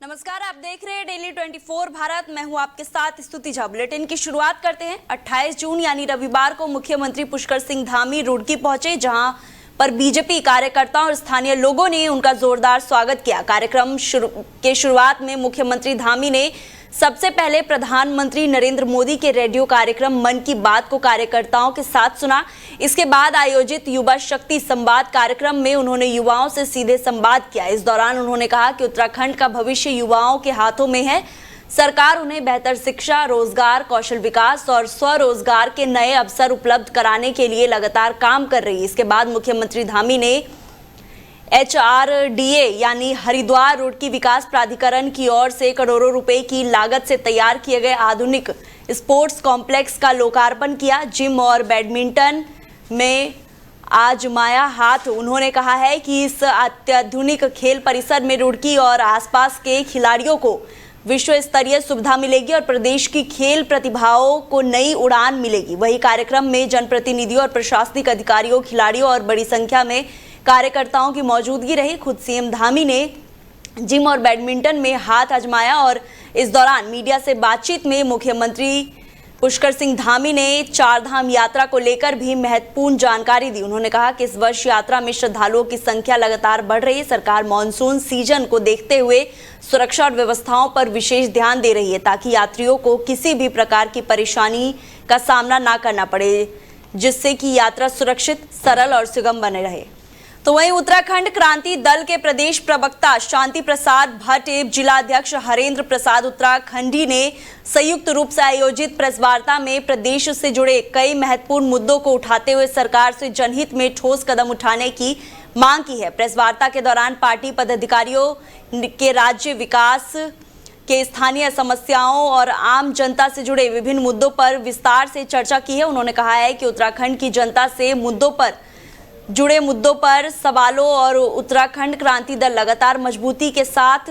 नमस्कार, आप देख रहे हैं डेली 24 भारत। मैं हूं आपके साथ स्तुति झा। बुलेटिन की शुरुआत करते हैं। 28 जून यानी रविवार को मुख्यमंत्री पुष्कर सिंह धामी रुड़की पहुंचे, जहां पर बीजेपी कार्यकर्ताओं और स्थानीय लोगों ने उनका जोरदार स्वागत किया। कार्यक्रम के शुरुआत में मुख्यमंत्री धामी ने सबसे पहले प्रधानमंत्री नरेंद्र मोदी के रेडियो कार्यक्रम मन की बात को कार्यकर्ताओं के साथ सुना। इसके बाद आयोजित युवा शक्ति संवाद कार्यक्रम में उन्होंने युवाओं से सीधे संवाद किया। इस दौरान उन्होंने कहा कि उत्तराखंड का भविष्य युवाओं के हाथों में है। सरकार उन्हें बेहतर शिक्षा, रोजगार, कौशल विकास और स्वरोजगार के नए अवसर उपलब्ध कराने के लिए लगातार काम कर रही है। इसके बाद मुख्यमंत्री धामी ने HRDA यानी हरिद्वार रुड़की विकास प्राधिकरण की ओर से करोड़ों रुपए की लागत से तैयार किए गए आधुनिक स्पोर्ट्स कॉम्प्लेक्स का लोकार्पण किया। जिम और बैडमिंटन में आजमाया हाथ। उन्होंने कहा है कि इस अत्याधुनिक खेल परिसर में रुड़की और आसपास के खिलाड़ियों को विश्व स्तरीय सुविधा मिलेगी और प्रदेश की खेल प्रतिभाओं को नई उड़ान मिलेगी। वही कार्यक्रम में जनप्रतिनिधियों और प्रशासनिक अधिकारियों, खिलाड़ियों और बड़ी संख्या में कार्यकर्ताओं की मौजूदगी रही। खुद सीएम धामी ने जिम और बैडमिंटन में हाथ आजमाया और इस दौरान मीडिया से बातचीत में मुख्यमंत्री पुष्कर सिंह धामी ने चारधाम यात्रा को लेकर भी महत्वपूर्ण जानकारी दी। उन्होंने कहा कि इस वर्ष यात्रा में श्रद्धालुओं की संख्या लगातार बढ़ रही है। सरकार मॉनसून सीजन को देखते हुए सुरक्षा और व्यवस्थाओं पर विशेष ध्यान दे रही है, ताकि यात्रियों को किसी भी प्रकार की परेशानी का सामना ना करना पड़े, जिससे कि यात्रा सुरक्षित, सरल और सुगम बने रहे। तो वहीं उत्तराखंड क्रांति दल के प्रदेश प्रवक्ता शांति प्रसाद भट्ट एवं जिलाध्यक्ष हरेंद्र प्रसाद उत्तराखंडी ने संयुक्त रूप से आयोजित प्रेस वार्ता में प्रदेश से जुड़े कई महत्वपूर्ण मुद्दों को उठाते हुए सरकार से जनहित में ठोस कदम उठाने की मांग की है। प्रेस वार्ता के दौरान पार्टी पदाधिकारियों के राज्य विकास के स्थानीय समस्याओं और आम जनता से जुड़े विभिन्न मुद्दों पर विस्तार से चर्चा की है। उन्होंने कहा है कि उत्तराखंड की जनता से जुड़े मुद्दों पर सवालों और उत्तराखंड क्रांति दल लगातार मजबूती के साथ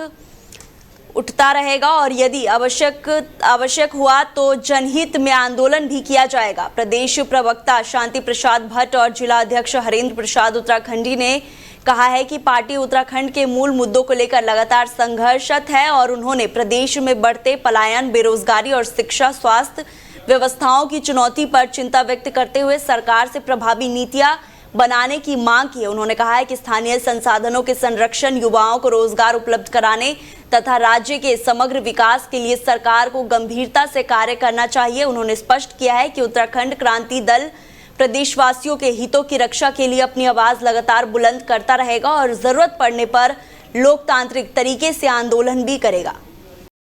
उठता रहेगा और यदि आवश्यक हुआ तो जनहित में आंदोलन भी किया जाएगा। प्रदेश प्रवक्ता शांति प्रसाद भट्ट और जिला अध्यक्ष हरेंद्र प्रसाद उत्तराखंडी ने कहा है कि पार्टी उत्तराखंड के मूल मुद्दों को लेकर लगातार संघर्षरत है और उन्होंने प्रदेश में बढ़ते पलायन, बेरोजगारी और शिक्षा, स्वास्थ्य व्यवस्थाओं की चुनौती पर चिंता व्यक्त करते हुए सरकार से प्रभावी नीतियां बनाने की मांग की है। उन्होंने कहा है कि स्थानीय संसाधनों के संरक्षण, युवाओं को रोजगार उपलब्ध कराने तथा राज्य के समग्र विकास के लिए सरकार को गंभीरता से कार्य करना चाहिए। उन्होंने स्पष्ट किया है कि उत्तराखंड क्रांति दल प्रदेशवासियों के हितों की रक्षा के लिए अपनी आवाज लगातार बुलंद करता रहेगा और जरूरत पड़ने पर लोकतांत्रिक तरीके से आंदोलन भी करेगा।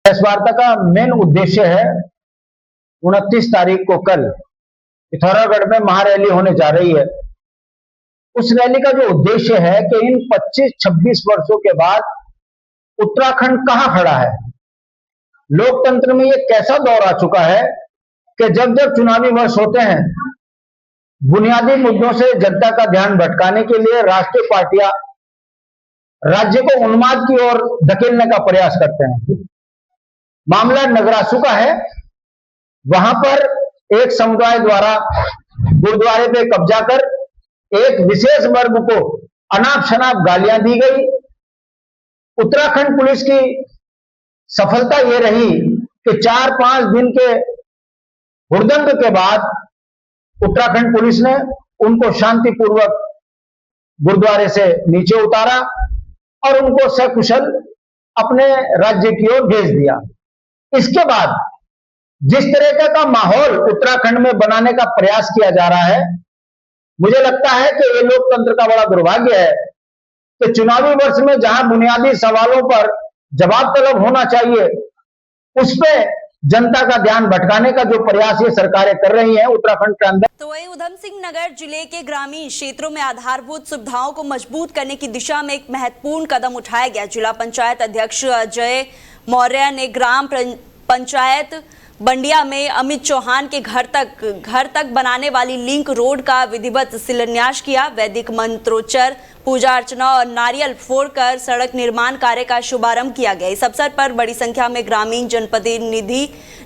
प्रेस वार्ता का मेन उद्देश्य है 29 तारीख को कल पिथौरागढ़ में महारैली होने जा रही है। उस रैली का जो उद्देश्य है कि इन 25-26 वर्षों के बाद उत्तराखंड कहां खड़ा है, लोकतंत्र में ये कैसा दौर आ चुका है कि जब जब चुनावी वर्ष होते हैं, बुनियादी मुद्दों से जनता का ध्यान भटकाने के लिए राष्ट्रीय पार्टियां राज्य को उन्माद की ओर धकेलने का प्रयास करते हैं। मामला नगरासू का है। वहां पर एक समुदाय द्वारा गुरुद्वारे पे कब्जा कर एक विशेष वर्ग को अनाप शनाप गालियां दी गई। उत्तराखंड पुलिस की सफलता यह रही कि 4-5 दिन के हुड़दंग के बाद उत्तराखंड पुलिस ने उनको शांतिपूर्वक गुरुद्वारे से नीचे उतारा और उनको सकुशल अपने राज्य की ओर भेज दिया। इसके बाद जिस तरह का माहौल उत्तराखंड में बनाने का प्रयास किया जा रहा है, मुझे लगता है कि ये लोकतंत्र का बड़ा दुर्भाग्य है कि चुनावी वर्ष में जहां बुनियादी सवालों पर जवाब तलब होना चाहिए, उस पे जनता का ध्यान भटकाने का जो प्रयास ये सरकारें कर रही हैं उत्तराखंड के अंदर। तो वहीं उधम सिंह नगर जिले के ग्रामीण क्षेत्रों में आधारभूत सुविधाओं को मजबूत करने की दिशा में एक महत्वपूर्ण कदम उठाया गया। जिला पंचायत अध्यक्ष अजय मौर्य ने ग्राम पंचायत बंडिया में अमित चौहान के घर तक बनाने वाली लिंक रोड का विधिवत शिलान्यास किया। वैदिक मंत्रोच्चार, पूजा अर्चना और नारियल फोड़कर सड़क निर्माण कार्य का शुभारंभ किया गया। इस अवसर पर बड़ी संख्या में ग्रामीण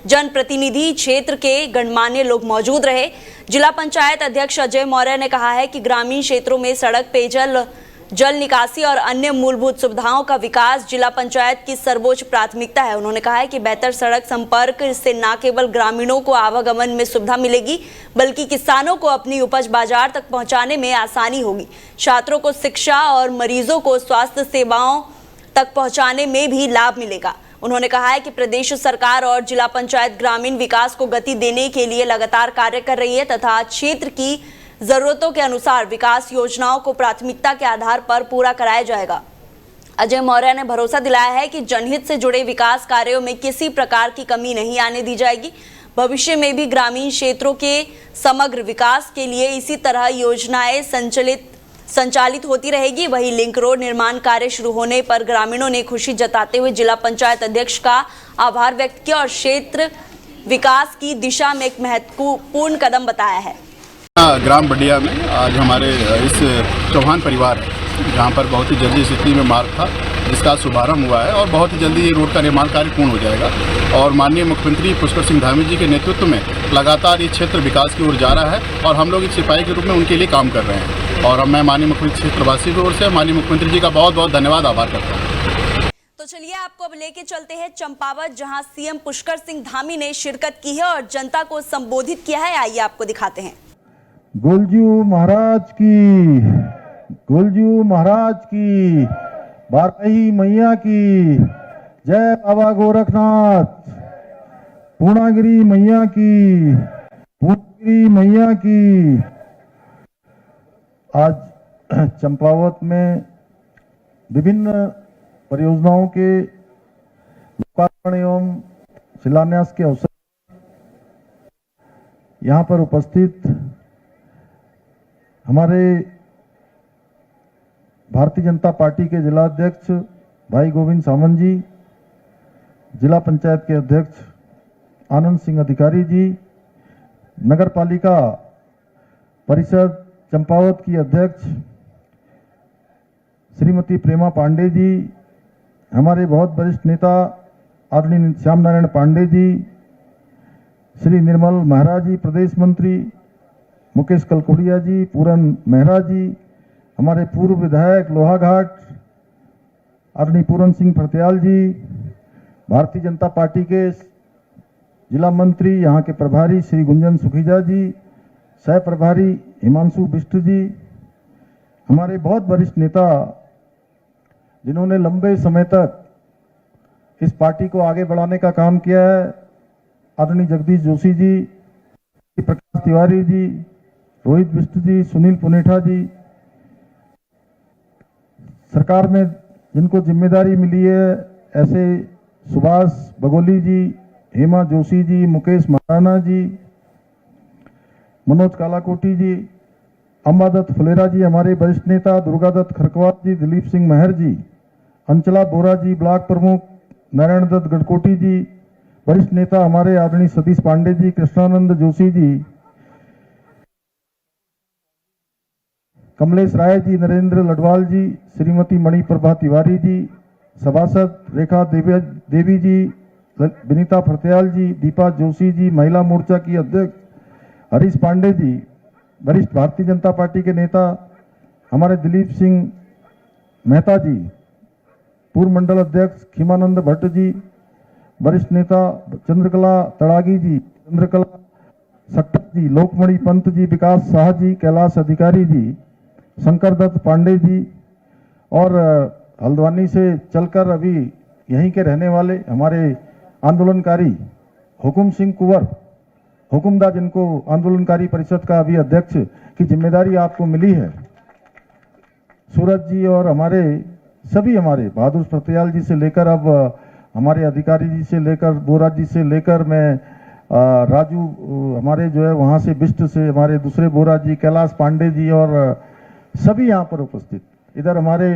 जनप्रतिनिधि क्षेत्र के गणमान्य लोग मौजूद रहे। जिला पंचायत अध्यक्ष अजय मौर्य ने कहा है कि ग्रामीण क्षेत्रों में सड़क, पेयजल जल निकासी और अन्य मूलभूत सुविधाओं का विकास जिला पंचायत की सर्वोच्च प्राथमिकता है। उन्होंने कहा है कि बेहतर सड़क संपर्क से न केवल ग्रामीणों को आवागमन में सुविधा मिलेगी, बल्कि किसानों को अपनी उपज बाजार तक पहुंचाने में आसानी होगी। छात्रों को शिक्षा और मरीजों को स्वास्थ्य सेवाओं तक पहुंचाने में भी लाभ मिलेगा। उन्होंने कहा है कि प्रदेश सरकार और जिला पंचायत ग्रामीण विकास को गति देने के लिए लगातार कार्य कर रही है तथा क्षेत्र की जरूरतों के अनुसार विकास योजनाओं को प्राथमिकता के आधार पर पूरा कराया जाएगा। अजय मौर्य ने भरोसा दिलाया है कि जनहित से जुड़े विकास कार्यों में किसी प्रकार की कमी नहीं आने दी जाएगी। भविष्य में भी ग्रामीण क्षेत्रों के समग्र विकास के लिए इसी तरह योजनाएं संचालित होती रहेगी। वहीं लिंक रोड निर्माण कार्य शुरू होने पर ग्रामीणों ने खुशी जताते हुए जिला पंचायत अध्यक्ष का आभार व्यक्त किया और क्षेत्र विकास की दिशा में एक महत्वपूर्ण कदम बताया है। ग्राम बडिया में आज हमारे इस चौहान परिवार है जहाँ पर बहुत ही जल्दी स्थिति में मार्ग था, जिसका शुभारंभ हुआ है और बहुत ही जल्दी ये रोड का निर्माण कार्य पूर्ण हो जाएगा। और माननीय मुख्यमंत्री पुष्कर सिंह धामी जी के नेतृत्व में लगातार ये क्षेत्र विकास की ओर जा रहा है और हम लोग एक सिपाही के रूप में उनके लिए काम कर रहे हैं। और मैं माननीय मुख्यमंत्री क्षेत्रवासी की ओर से माननीय मुख्यमंत्री जी का बहुत बहुत धन्यवाद आभार करता हूँ। तो चलिए आपको अब लेके चलते हैं चंपावत, जहां सीएम पुष्कर सिंह धामी ने शिरकत की है और जनता को संबोधित किया है। आइए आपको दिखाते हैं। गोलजू महाराज की, गोलजू महाराज की, बाराही मैया की जय, बाबा गोरखनाथ, पूर्णागिरी मैया की, पूर्णागिरी मैया की। आज चंपावत में विभिन्न परियोजनाओं के लोकार्पण एवं शिलान्यास के अवसर यहाँ पर उपस्थित हमारे भारतीय जनता पार्टी के जिला अध्यक्ष भाई गोविंद सावंत जी, जिला पंचायत के अध्यक्ष आनंद सिंह अधिकारी जी, नगर पालिका परिषद चंपावत की अध्यक्ष श्रीमती प्रेमा पांडे जी, हमारे बहुत वरिष्ठ नेता आदरणीय श्याम नारायण पांडे जी, श्री निर्मल मेहरा जी प्रदेश मंत्री, मुकेश कलकोड़िया जी, पूरन मेहरा जी, हमारे पूर्व विधायक लोहाघाट आदरणीय पूरन सिंह फरत्याल जी, भारतीय जनता पार्टी के जिला मंत्री यहाँ के प्रभारी श्री गुंजन सुखीजा जी, सह प्रभारी हिमांशु बिष्ट जी, हमारे बहुत वरिष्ठ नेता जिन्होंने लंबे समय तक इस पार्टी को आगे बढ़ाने का काम किया है, आदरणीय जगदीश जोशी जी, प्रकाश तिवारी जी, रोहित बिष्ट जी, सुनील पुनेठा जी, सरकार में जिनको जिम्मेदारी मिली है ऐसे सुभाष बगोली जी, हेमा जोशी जी, मुकेश महाराणा जी, मनोज कालाकोटी जी, अंबादत्त फुलेरा जी, हमारे वरिष्ठ नेता दुर्गादत्त खरकवाल जी, दिलीप सिंह महर जी, अंचला बोरा जी, ब्लॉक प्रमुख नारायण दत्त गढ़कोटी जी, वरिष्ठ नेता हमारे आदरणीय सतीश पांडे जी, कृष्णानंद जोशी जी, कमलेश राय जी, नरेंद्र लडवाल जी, श्रीमती मणिप्रभा तिवारी जी, सभासद रेखा देवी जी, विनीता फरत्याल जी, दीपा जोशी जी, महिला मोर्चा की अध्यक्ष हरीश पांडे जी, वरिष्ठ भारतीय जनता पार्टी के नेता हमारे दिलीप सिंह मेहता जी, पूर्व मंडल अध्यक्ष खीमानंद भट्ट जी, वरिष्ठ नेता चंद्रकला तड़ागी जी, चंद्रकला सक्कत जी, लोकमणि पंत जी, विकास शाह जी, कैलाश अधिकारी जी, शंकर दत्त पांडे जी और हल्द्वानी से चलकर अभी यहीं के रहने वाले हमारे आंदोलनकारी हुकुम सिंह कुंवर, हुकुमदा, जिनको आंदोलनकारी परिषद का अभी अध्यक्ष की जिम्मेदारी आपको मिली है, सूरज जी और हमारे सभी हमारे बहादुर फरत्याल जी से लेकर अब हमारे अधिकारी जी से लेकर बोरा जी से लेकर मैं राजू हमारे जो है वहाँ से बिष्ट से हमारे दूसरे बोरा जी, कैलाश पांडे जी और सभी यहाँ पर उपस्थित। इधर हमारे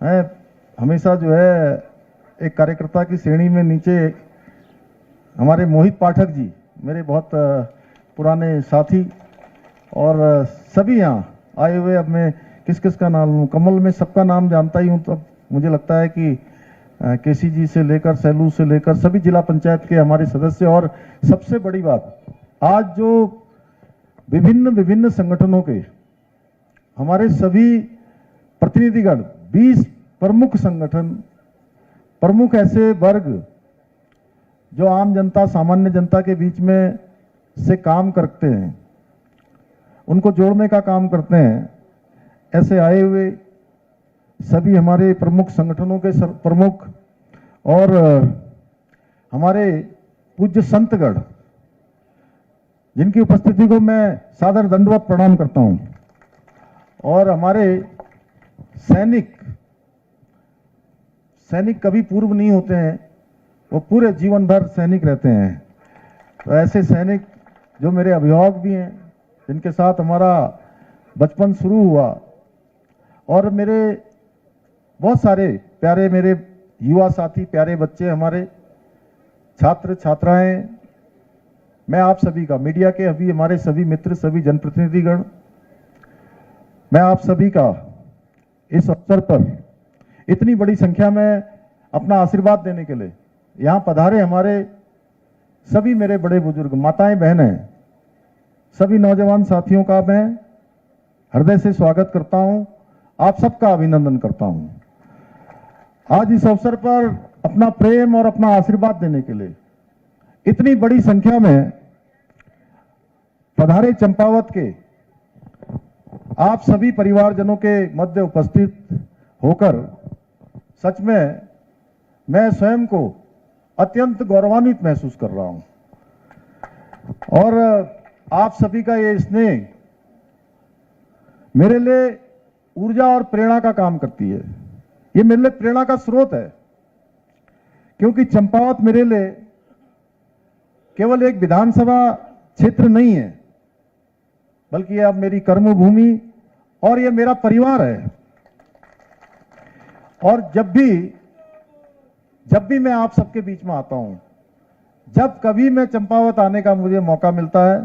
हैं हमेशा जो है एक कार्यकर्ता की श्रेणी में नीचे हमारे मोहित पाठक जी, मेरे बहुत पुराने साथी और सभी यहाँ आए हुए। अब मैं किस किस का नाम लूँ, कमल में सबका नाम जानता ही हूँ, तो मुझे लगता है कि केसी जी से लेकर सैलू से लेकर सभी जिला पंचायत के हमारे सदस्य। और सबसे बड़ी बात, आज जो विभिन्न संगठनों के हमारे सभी प्रतिनिधिगण, 20 प्रमुख संगठन, प्रमुख ऐसे वर्ग जो आम जनता, सामान्य जनता के बीच में से काम करते हैं, उनको जोड़ने का काम करते हैं, ऐसे आए हुए सभी हमारे प्रमुख संगठनों के प्रमुख और हमारे पूज्य संतगण, जिनकी उपस्थिति को मैं सादर दंडवत प्रणाम करता हूं, और हमारे सैनिक कभी पूर्व नहीं होते हैं, वो पूरे जीवन भर सैनिक रहते हैं। तो ऐसे सैनिक जो मेरे अभिभावक भी हैं, जिनके साथ हमारा बचपन शुरू हुआ, और मेरे बहुत सारे प्यारे मेरे युवा साथी, प्यारे बच्चे, हमारे छात्र छात्राएं, मैं आप सभी का, मीडिया के अभी हमारे सभी मित्र, सभी जनप्रतिनिधिगण, मैं आप सभी का इस अवसर पर इतनी बड़ी संख्या में अपना आशीर्वाद देने के लिए यहां पधारे हमारे सभी मेरे बड़े बुजुर्ग, माताएं, बहनें, सभी नौजवान साथियों का मैं हृदय से स्वागत करता हूं, आप सबका अभिनंदन करता हूं। आज इस अवसर पर अपना प्रेम और अपना आशीर्वाद देने के लिए इतनी बड़ी संख्या में पधारे चंपावत के आप सभी परिवारजनों के मध्य उपस्थित होकर सच में मैं स्वयं को अत्यंत गौरवान्वित महसूस कर रहा हूं। और आप सभी का ये स्नेह मेरे लिए ऊर्जा और प्रेरणा का काम करती है। ये मेरे लिए प्रेरणा का स्रोत है, क्योंकि चंपावत मेरे लिए केवल एक विधानसभा क्षेत्र नहीं है, बल्कि ये अब मेरी कर्मभूमि और ये मेरा परिवार है। और जब भी मैं आप सबके बीच में आता हूं, जब कभी मैं चंपावत आने का मुझे मौका मिलता है,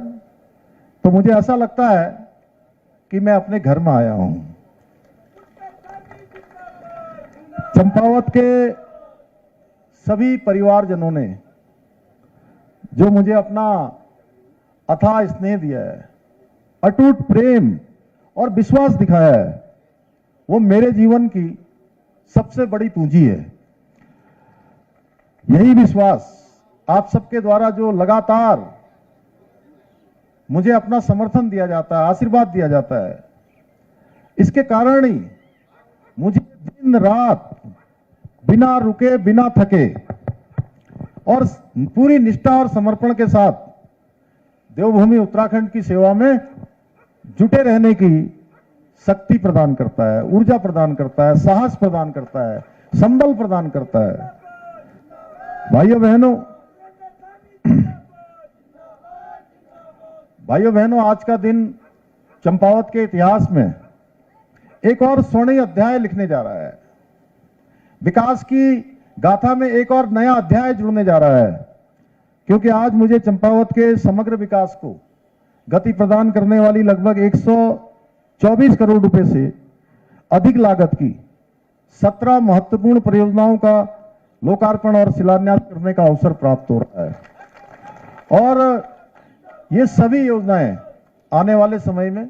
तो मुझे ऐसा लगता है कि मैं अपने घर में आया हूं। चंपावत के सभी परिवारजनों ने जो मुझे अपना अथाह स्नेह दिया है, अटूट प्रेम और विश्वास दिखाया है, वो मेरे जीवन की सबसे बड़ी पूंजी है। यही विश्वास आप सबके द्वारा जो लगातार मुझे अपना समर्थन दिया जाता है, आशीर्वाद दिया जाता है, इसके कारण ही मुझे दिन रात बिना रुके, बिना थके और पूरी निष्ठा और समर्पण के साथ देवभूमि उत्तराखंड की सेवा में जुटे रहने की शक्ति प्रदान करता है, ऊर्जा प्रदान करता है, साहस प्रदान करता है, संबल प्रदान करता है। भाइयों बहनों, आज का दिन चंपावत के इतिहास में एक और स्वर्णिम अध्याय लिखने जा रहा है। विकास की गाथा में एक और नया अध्याय जुड़ने जा रहा है, क्योंकि आज मुझे चंपावत के समग्र विकास को गति प्रदान करने वाली लगभग 124 करोड़ रुपए से अधिक लागत की 17 महत्वपूर्ण परियोजनाओं का लोकार्पण और शिलान्यास करने का अवसर प्राप्त हो रहा है। और ये सभी योजनाएं आने वाले समय में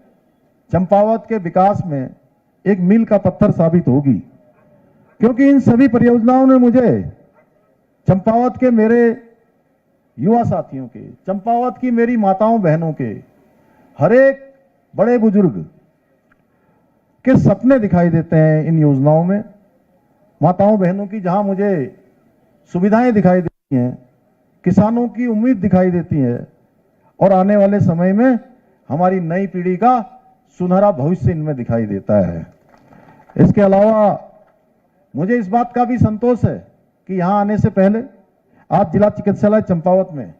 चंपावत के विकास में एक मील का पत्थर साबित होगी, क्योंकि इन सभी परियोजनाओं ने मुझे चंपावत के मेरे युवा साथियों के, चंपावत की मेरी माताओं बहनों के, हर एक बड़े बुजुर्ग के सपने दिखाई देते हैं इन योजनाओं में। माताओं बहनों की जहां मुझे सुविधाएं दिखाई देती हैं, किसानों की उम्मीद दिखाई देती है, और आने वाले समय में हमारी नई पीढ़ी का सुनहरा भविष्य इनमें दिखाई देता है। इसके अलावा मुझे इस बात का भी संतोष है कि यहां आने से पहले आज जिला चिकित्सालय चंपावत में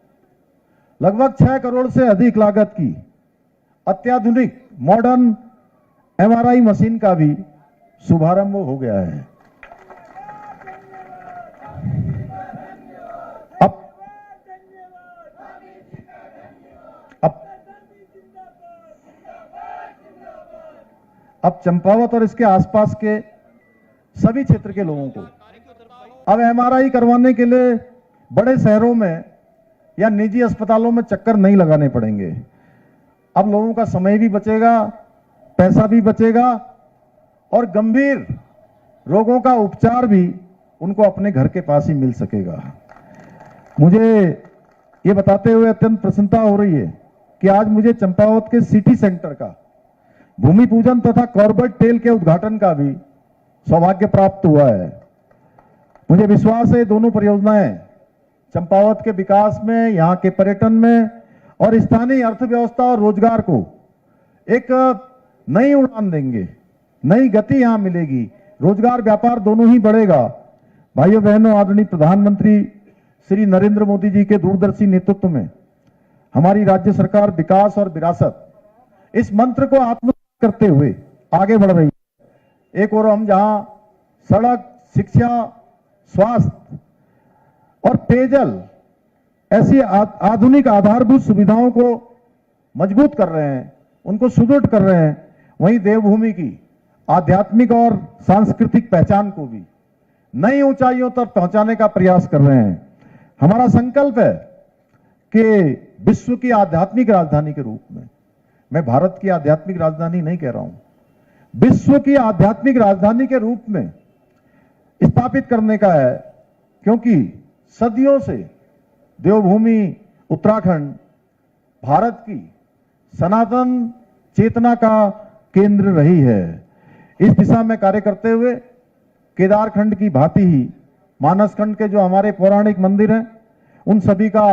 लगभग 6 करोड़ से अधिक लागत की अत्याधुनिक मॉडर्न MRI मशीन का भी शुभारंभ हो गया है। अब चंपावत और इसके आसपास के सभी क्षेत्र के लोगों को अब MRI करवाने के लिए बड़े शहरों में या निजी अस्पतालों में चक्कर नहीं लगाने पड़ेंगे। अब लोगों का समय भी बचेगा, पैसा भी बचेगा, और गंभीर रोगों का उपचार भी उनको अपने घर के पास ही मिल सकेगा। मुझे ये बताते हुए अत्यंत प्रसन्नता हो रही है कि आज मुझे चंपावत के सिटी सेंटर का भूमि पूजन तथा कॉर्बेट टेल के उद्घाटन का भी सौभाग्य प्राप्त हुआ है। मुझे विश्वास है दोनों परियोजनाएं चंपावत के विकास में, यहाँ के पर्यटन में और स्थानीय अर्थव्यवस्था और रोजगार को एक नई उड़ान देंगे, नई गति यहां मिलेगी, रोजगार व्यापार दोनों ही बढ़ेगा। भाइयों बहनों, आदरणीय प्रधानमंत्री श्री नरेंद्र मोदी जी के दूरदर्शी नेतृत्व में हमारी राज्य सरकार विकास और विरासत इस मंत्र को आत्मसात करते हुए आगे बढ़ रही है। एक और हम जहां सड़क, शिक्षा, स्वास्थ्य और पेयजल ऐसी आधुनिक आधारभूत सुविधाओं को मजबूत कर रहे हैं, उनको सुदृढ़ कर रहे हैं, वहीं देवभूमि की आध्यात्मिक और सांस्कृतिक पहचान को भी नई ऊंचाइयों तक पहुंचाने का प्रयास कर रहे हैं। हमारा संकल्प है कि विश्व की आध्यात्मिक राजधानी के रूप में, मैं भारत की आध्यात्मिक राजधानी नहीं कह रहा हूं, विश्व की आध्यात्मिक राजधानी के रूप में स्थापित करने का है, क्योंकि सदियों से देवभूमि उत्तराखंड भारत की सनातन चेतना का केंद्र रही है। इस दिशा में कार्य करते हुए केदारखंड की भांति ही मानसखंड के जो हमारे पौराणिक मंदिर हैं उन सभी का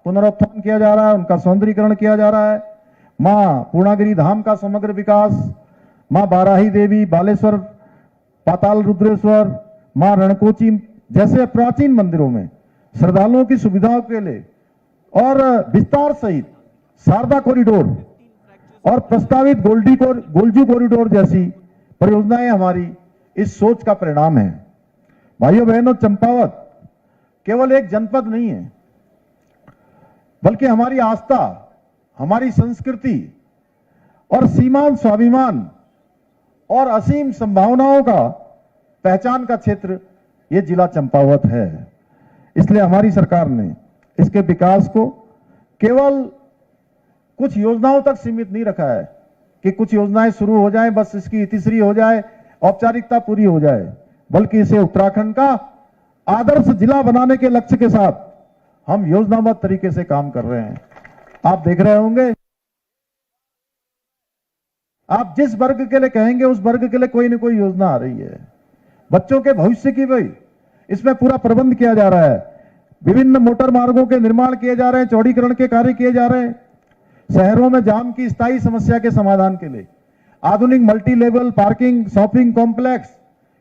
पुनरुत्थान किया जा रहा है, उनका सौंदर्यीकरण किया जा रहा है। मां पूर्णागिरि धाम का समग्र विकास, मां बाराही देवी, बालेश्वर, पाताल रुद्रेश्वर, मां रणकोची जैसे प्राचीन मंदिरों में श्रद्धालुओं की सुविधाओं के लिए और विस्तार सहित शारदा कॉरिडोर और प्रस्तावित गोल्जू कॉरिडोर जैसी परियोजनाएं हमारी इस सोच का परिणाम है। भाइयों बहनों, चंपावत केवल एक जनपद नहीं है, बल्कि हमारी आस्था, हमारी संस्कृति और सीमांत स्वाभिमान और असीम संभावनाओं का पहचान का क्षेत्र ये जिला चंपावत है। इसलिए हमारी सरकार ने इसके विकास को केवल कुछ योजनाओं तक सीमित नहीं रखा है कि कुछ योजनाएं शुरू हो जाएं, बस इसकी इतिश्री हो जाए, औपचारिकता पूरी हो जाए, बल्कि इसे उत्तराखंड का आदर्श जिला बनाने के लक्ष्य के साथ हम योजनाबद्ध तरीके से काम कर रहे हैं। आप देख रहे होंगे, आप जिस वर्ग के लिए कहेंगे उस वर्ग के लिए कोई न कोई योजना आ रही है। बच्चों के भविष्य की भी इसमें पूरा प्रबंध किया जा रहा है। विभिन्न मोटर मार्गों के निर्माण किए जा रहे हैं, चौड़ीकरण के कार्य किए जा रहे हैं। शहरों में जाम की स्थायी समस्या के समाधान के लिए आधुनिक multi level parking, shopping complex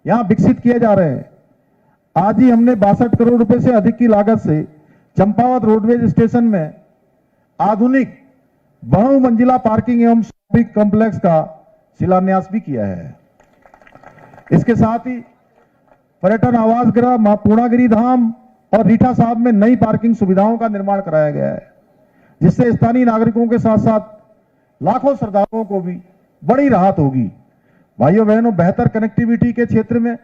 यहां विकसित किए जा रहे हैं। आज ही हमने 62 करोड़ रुपए से अधिक की लागत से चंपावत रोडवेज स्टेशन में आधुनिक बहुमंजिला पार्किंग एवं शॉपिंग कॉम्प्लेक्स का शिलान्यास भी किया है। इसके साथ ही पर्यटन आवास गृह, मां पूर्णागिरि धाम और रीठा साहब में नई पार्किंग सुविधाओं का निर्माण कराया गया है, जिससे स्थानीय नागरिकों के साथ साथ लाखों श्रद्धालुओं को भी बड़ी राहत होगी। भाइयों बहनों, बेहतर कनेक्टिविटी के क्षेत्र में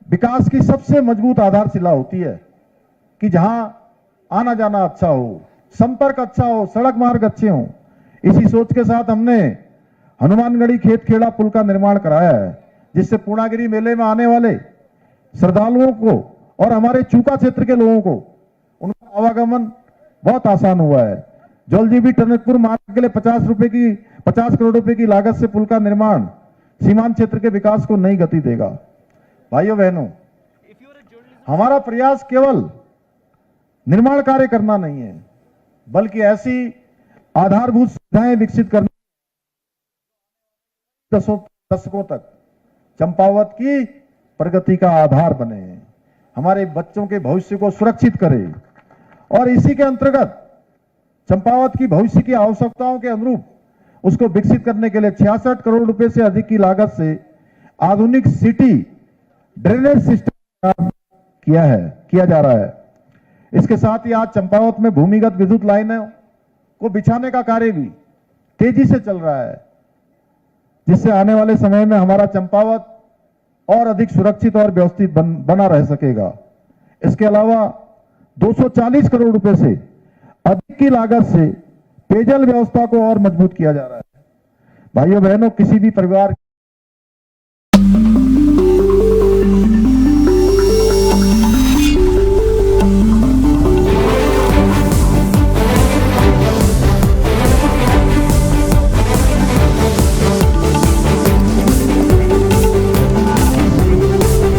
विकास की सबसे मजबूत आधारशिला होती है कि जहां आना जाना अच्छा हो, संपर्क अच्छा हो, सड़क मार्ग अच्छे हों। इसी सोच के साथ हमने हनुमानगढ़ी खेत खेड़ा पुल का निर्माण कराया है, जिससे पूर्णागिरि मेले में आने वाले श्रद्धालुओं को और हमारे चूका क्षेत्र के लोगों को उनका आवागमन बहुत आसान हुआ है। जौलजीबी टनकपुर मार्ग के लिए 50 करोड़ रुपए की लागत से पुल का निर्माण सीमांत क्षेत्र के विकास को नई गति देगा। भाइयों बहनों, हमारा प्रयास केवल निर्माण कार्य करना नहीं है, बल्कि ऐसी आधारभूत सुविधाएं विकसित करना दशकों तक चंपावत की प्रगति का आधार बने, हमारे बच्चों के भविष्य को सुरक्षित करे। और इसी के अंतर्गत चंपावत की भविष्य की आवश्यकताओं के अनुरूप उसको विकसित करने के लिए 66 करोड़ रुपए से अधिक की लागत से आधुनिक सिटी ड्रेनेज सिस्टम किया जा रहा है। इसके साथ ही आज चंपावत में भूमिगत विद्युत लाइनों को बिछाने का कार्य भी तेजी से चल रहा है, जिससे आने वाले समय में हमारा चंपावत और अधिक सुरक्षित और व्यवस्थित बना रह सकेगा। इसके अलावा 240 करोड़ रुपए से अधिक की लागत से पेयजल व्यवस्था को और मजबूत किया जा रहा है। भाइयों बहनों, किसी भी परिवार